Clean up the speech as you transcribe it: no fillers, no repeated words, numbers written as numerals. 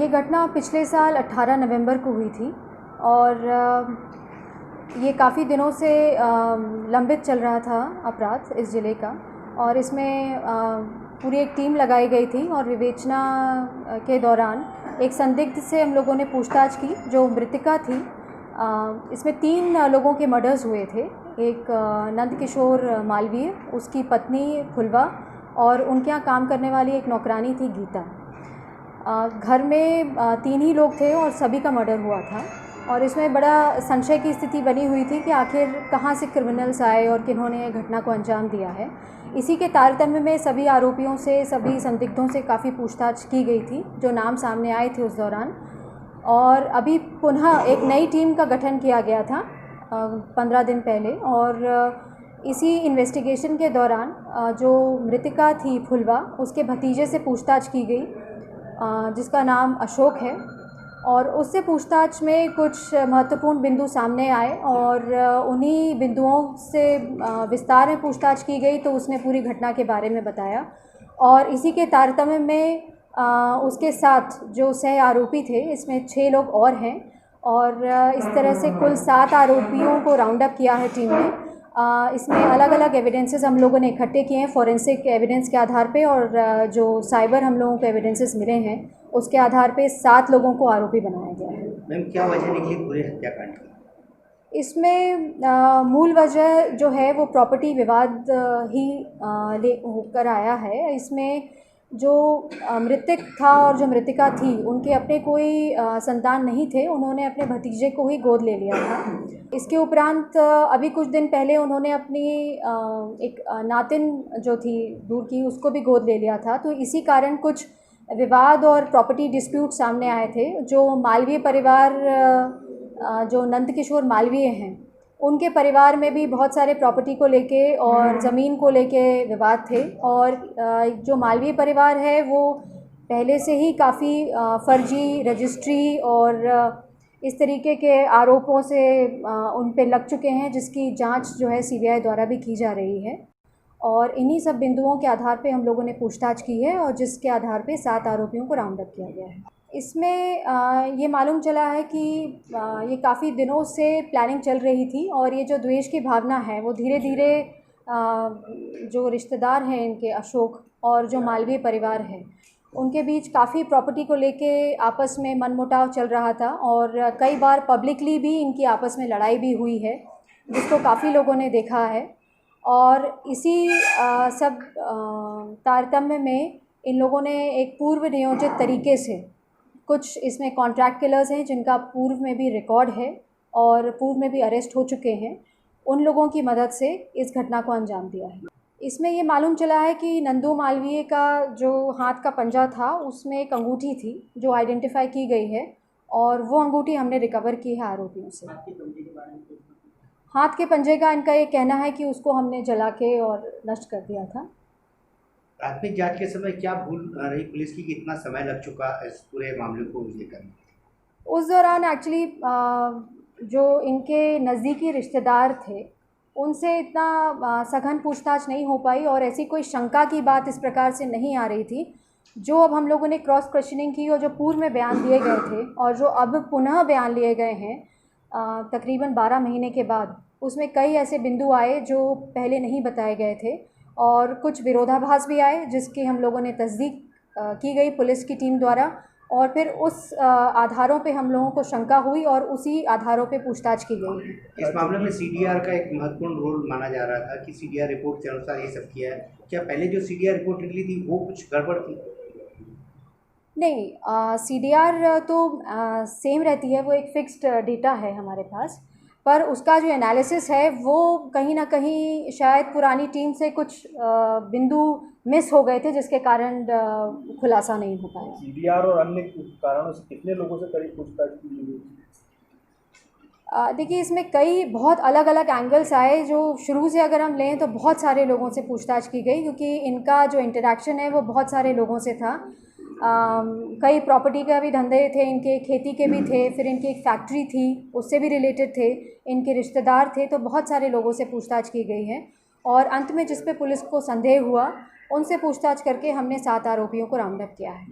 ये घटना पिछले साल 18 नवंबर को हुई थी और ये काफ़ी दिनों से लंबित चल रहा था अपराध इस ज़िले का। और इसमें पूरी एक टीम लगाई गई थी और विवेचना के दौरान एक संदिग्ध से हम लोगों ने पूछताछ की जो मृतिका थी। इसमें 3 लोगों के मर्डर्स हुए थे। एक नंदकिशोर मालवीय, उसकी पत्नी फुलवा और उनके यहाँ काम करने वाली एक नौकरानी थी गीता। घर में 3 ही लोग थे और सभी का मर्डर हुआ था। और इसमें बड़ा संशय की स्थिति बनी हुई थी कि आखिर कहाँ से क्रिमिनल्स आए और किन्होंने घटना को अंजाम दिया है। इसी के तारतम्य में सभी आरोपियों से, सभी संदिग्धों से काफ़ी पूछताछ की गई थी जो नाम सामने आए थे उस दौरान। और अभी पुनः एक नई टीम का गठन किया गया था 15 दिन पहले। और इसी इन्वेस्टिगेशन के दौरान जो मृतिका थी फुलवा, उसके भतीजे से पूछताछ की गई जिसका नाम अशोक है। और उससे पूछताछ में कुछ महत्वपूर्ण बिंदु सामने आए और उन्हीं बिंदुओं से विस्तार में पूछताछ की गई तो उसने पूरी घटना के बारे में बताया। और इसी के तारतम्य में उसके साथ जो सह आरोपी थे, इसमें 6 लोग और हैं और इस तरह से कुल 7 आरोपियों को राउंड अप किया है टीम ने। इसमें अलग अलग एविडेंसेस हम लोगों ने इकट्ठे किए हैं फॉरेंसिक एविडेंस के आधार पे, और जो साइबर हम लोगों को एविडेंसेस मिले हैं उसके आधार पे 7 लोगों को आरोपी बनाया गया है। मैम, क्या वजह निकली पूरे हत्याकांड की? इसमें मूल वजह जो है वो प्रॉपर्टी विवाद ही ले होकर आया है। इसमें जो मृतक था और जो मृतिका थी, उनके अपने कोई संतान नहीं थे। उन्होंने अपने भतीजे को ही गोद ले लिया था। इसके उपरांत अभी कुछ दिन पहले उन्होंने अपनी एक नातिन जो थी दूर की, उसको भी गोद ले लिया था। तो इसी कारण कुछ विवाद और प्रॉपर्टी डिस्प्यूट सामने आए थे। जो मालवीय परिवार, जो नंदकिशोर मालवीय हैं, उनके परिवार में भी बहुत सारे प्रॉपर्टी को लेके और ज़मीन को लेके विवाद थे। और जो मालवीय परिवार है वो पहले से ही काफ़ी फर्जी रजिस्ट्री और इस तरीके के आरोपों से उन पे लग चुके हैं, जिसकी जांच जो है CBI द्वारा भी की जा रही है। और इन्हीं सब बिंदुओं के आधार पे हम लोगों ने पूछताछ की है और जिसके आधार पे 7 आरोपियों को राउंड अप किया गया है। इसमें ये मालूम चला है कि ये काफ़ी दिनों से प्लानिंग चल रही थी और ये जो द्वेष की भावना है वो धीरे धीरे जो रिश्तेदार हैं इनके, अशोक और जो मालवीय परिवार है, उनके बीच काफ़ी प्रॉपर्टी को लेके आपस में मनमुटाव चल रहा था। और कई बार पब्लिकली भी इनकी आपस में लड़ाई भी हुई है, जिसको काफ़ी लोगों ने देखा है। और इसी सब तारतम्य में इन लोगों ने एक पूर्व नियोजित तरीके से, कुछ इसमें कॉन्ट्रैक्ट किलर्स हैं जिनका पूर्व में भी रिकॉर्ड है और पूर्व में भी अरेस्ट हो चुके हैं, उन लोगों की मदद से इस घटना को अंजाम दिया है। इसमें ये मालूम चला है कि नंदू मालवीय का जो हाथ का पंजा था उसमें एक अंगूठी थी जो आइडेंटिफाई की गई है और वो अंगूठी हमने रिकवर की है आरोपियों से। हाथ के पंजे का इनका ये कहना है कि उसको हमने जला के और नष्ट कर दिया था। प्राथमिक जांच के समय क्या भूल रही पुलिस की कि इतना समय लग चुका इस पूरे मामले को लेकर? उस दौरान एक्चुअली जो इनके नज़दीकी रिश्तेदार थे उनसे इतना सघन पूछताछ नहीं हो पाई और ऐसी कोई शंका की बात इस प्रकार से नहीं आ रही थी। जो अब हम लोगों ने क्रॉस क्वेश्चनिंग की और जो पूर्व में बयान दिए गए थे और जो अब पुनः बयान लिए गए हैं तकरीबन 12 महीने के बाद, उसमें कई ऐसे बिंदु आए जो पहले नहीं बताए गए थे और कुछ विरोधाभास भी आए जिसकी हम लोगों ने तस्दीक की गई पुलिस की टीम द्वारा। और फिर उस आधारों पे हम लोगों को शंका हुई और उसी आधारों पे पूछताछ की गई। इस मामले में CDR का एक महत्वपूर्ण रोल माना जा रहा था कि CDR रिपोर्ट के अनुसार ये सब किया है। क्या पहले जो CDR रिपोर्ट निकली थी वो कुछ गड़बड़ थी? नहीं, CDR तो सेम रहती है, वो एक फिक्स्ड डेटा है हमारे पास, पर उसका जो एनालिसिस है वो कहीं ना कहीं शायद पुरानी टीम से कुछ बिंदु मिस हो गए थे जिसके कारण खुलासा नहीं हो पाया। CDR और अन्य कारणों से कितने लोगों से करीब पूछताछ की गई? देखिए, इसमें कई बहुत अलग अलग एंगल्स आए। जो शुरू से अगर हम लें तो बहुत सारे लोगों से पूछताछ की गई क्योंकि इनका जो इंटरेक्शन है वो बहुत सारे लोगों से था। कई प्रॉपर्टी का भी धंधे थे इनके, खेती के भी थे, फिर इनकी एक फैक्ट्री थी उससे भी रिलेटेड थे, इनके रिश्तेदार थे। तो बहुत सारे लोगों से पूछताछ की गई है और अंत में जिस पे पुलिस को संदेह हुआ उनसे पूछताछ करके हमने 7 आरोपियों को राउंड अप किया है।